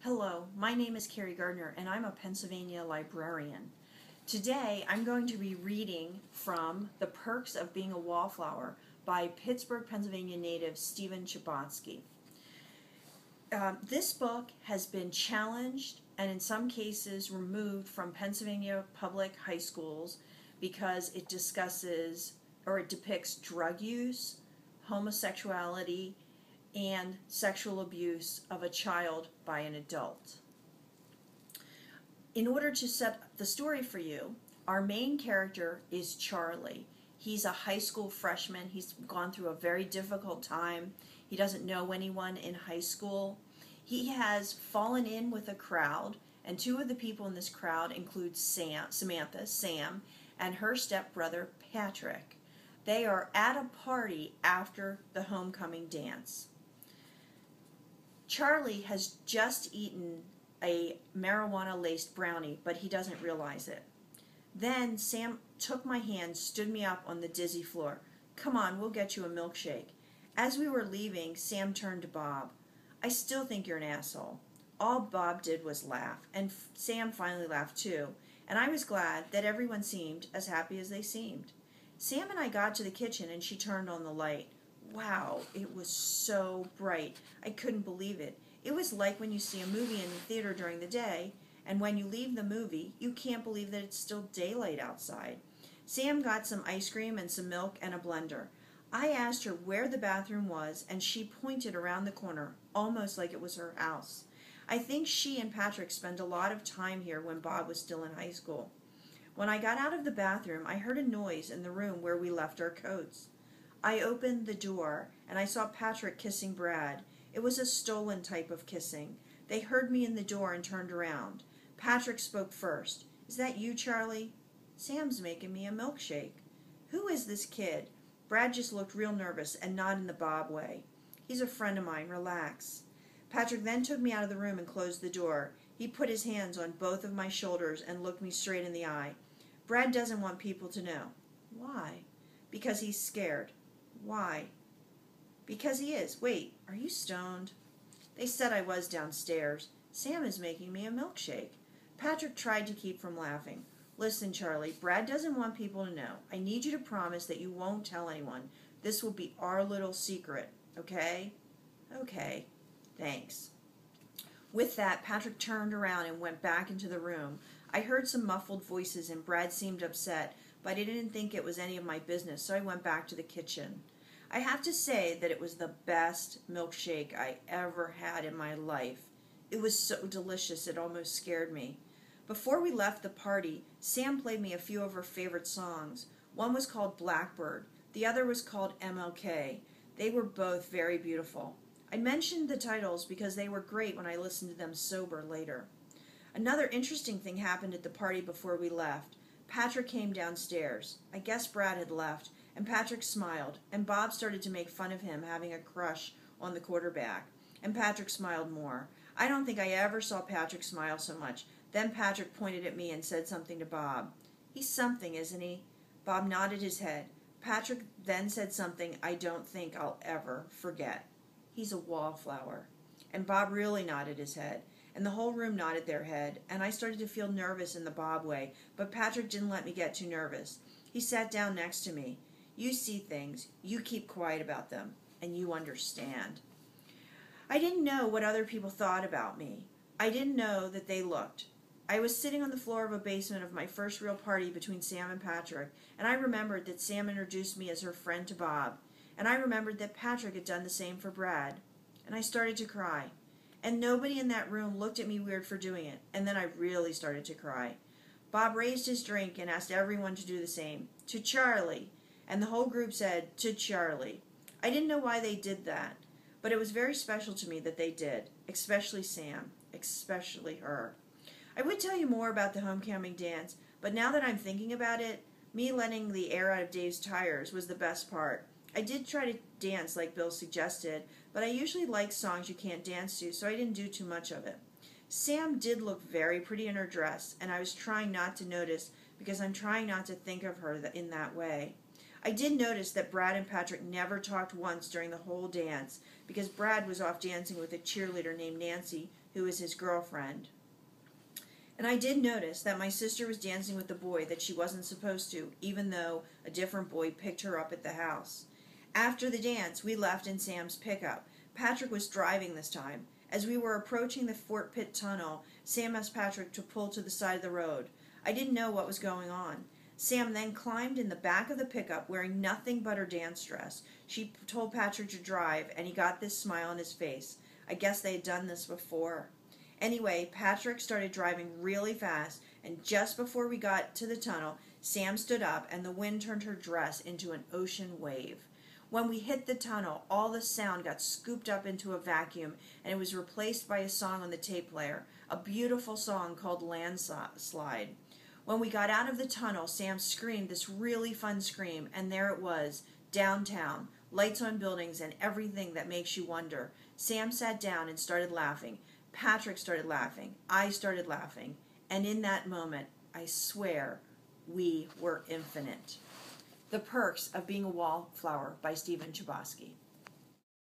Hello, my name is Carrie Gardner and I'm a Pennsylvania librarian. Today I'm going to be reading from The Perks of Being a Wallflower by Pittsburgh, Pennsylvania native Stephen Chbosky. This book has been challenged and in some cases removed from Pennsylvania public high schools because it discusses or it depicts drug use, homosexuality, and sexual abuse of a child by an adult. In order to set the story for you, our main character is Charlie. He's a high school freshman. He's gone through a very difficult time. He doesn't know anyone in high school. He has fallen in with a crowd, and two of the people in this crowd include Samantha, Sam, and her stepbrother, Patrick. They are at a party after the homecoming dance. Charlie has just eaten a marijuana-laced brownie, but he doesn't realize it. Then Sam took my hand, stood me up on the dizzy floor. "Come on, we'll get you a milkshake." As we were leaving, Sam turned to Bob. "I still think you're an asshole." All Bob did was laugh, and Sam finally laughed too, and I was glad that everyone seemed as happy as they seemed. Sam and I got to the kitchen and she turned on the light. Wow, it was so bright. I couldn't believe it. It was like when you see a movie in the theater during the day, and when you leave the movie, you can't believe that it's still daylight outside. Sam got some ice cream and some milk and a blender. I asked her where the bathroom was, and she pointed around the corner, almost like it was her house. I think she and Patrick spent a lot of time here when Bob was still in high school. When I got out of the bathroom, I heard a noise in the room where we left our coats. I opened the door, and I saw Patrick kissing Brad. It was a stolen type of kissing. They heard me in the door and turned around. Patrick spoke first. "Is that you, Charlie?" "Sam's making me a milkshake." "Who is this kid?" Brad just looked real nervous and not in the Bob way. "He's a friend of mine. Relax." Patrick then took me out of the room and closed the door. He put his hands on both of my shoulders and looked me straight in the eye. "Brad doesn't want people to know." "Why?" "Because he's scared." "Why?" "Because he is. Wait, are you stoned?" They said I was downstairs. "Sam is making me a milkshake." Patrick tried to keep from laughing. "Listen, Charlie, Brad doesn't want people to know. I need you to promise that you won't tell anyone. This will be our little secret, okay?" "Okay, thanks." With that, Patrick turned around and went back into the room. I heard some muffled voices and Brad seemed upset, but I didn't think it was any of my business, so I went back to the kitchen. I have to say that it was the best milkshake I ever had in my life. It was so delicious it almost scared me. Before we left the party, Sam played me a few of her favorite songs. One was called Blackbird. The other was called MLK. They were both very beautiful. I mentioned the titles because they were great when I listened to them sober later. Another interesting thing happened at the party before we left. Patrick came downstairs. I guess Brad had left, and Patrick smiled, and Bob started to make fun of him having a crush on the quarterback, and Patrick smiled more. I don't think I ever saw Patrick smile so much. Then Patrick pointed at me and said something to Bob. "He's something, isn't he?" Bob nodded his head. Patrick then said something I don't think I'll ever forget. "He's a wallflower." And Bob really nodded his head. And the whole room nodded their head, and I started to feel nervous in the Bob way, but Patrick didn't let me get too nervous. He sat down next to me. "You see things, you keep quiet about them, and you understand." I didn't know what other people thought about me. I didn't know that they looked. I was sitting on the floor of a basement of my first real party between Sam and Patrick, and I remembered that Sam introduced me as her friend to Bob, and I remembered that Patrick had done the same for Brad, and I started to cry. And nobody in that room looked at me weird for doing it, and then I really started to cry. Bob raised his drink and asked everyone to do the same. "To Charlie." And the whole group said, "To Charlie." I didn't know why they did that, but it was very special to me that they did, especially Sam, especially her. I would tell you more about the homecoming dance, but now that I'm thinking about it, me letting the air out of Dave's tires was the best part. I did try to dance like Bill suggested, but I usually like songs you can't dance to, so I didn't do too much of it. Sam did look very pretty in her dress, and I was trying not to notice because I'm trying not to think of her in that way. I did notice that Brad and Patrick never talked once during the whole dance because Brad was off dancing with a cheerleader named Nancy who was his girlfriend. And I did notice that my sister was dancing with a boy that she wasn't supposed to, even though a different boy picked her up at the house. After the dance, we left in Sam's pickup. Patrick was driving this time. As we were approaching the Fort Pitt Tunnel, Sam asked Patrick to pull to the side of the road. I didn't know what was going on. Sam then climbed in the back of the pickup wearing nothing but her dance dress. She told Patrick to drive, and he got this smile on his face. I guess they had done this before. Anyway, Patrick started driving really fast, and just before we got to the tunnel, Sam stood up and the wind turned her dress into an ocean wave. When we hit the tunnel, all the sound got scooped up into a vacuum, and it was replaced by a song on the tape player, a beautiful song called Landslide. When we got out of the tunnel, Sam screamed this really fun scream, and there it was, downtown, lights on buildings and everything that makes you wonder. Sam sat down and started laughing. Patrick started laughing. I started laughing. And in that moment, I swear, we were infinite. The Perks of Being a Wallflower by Stephen Chbosky.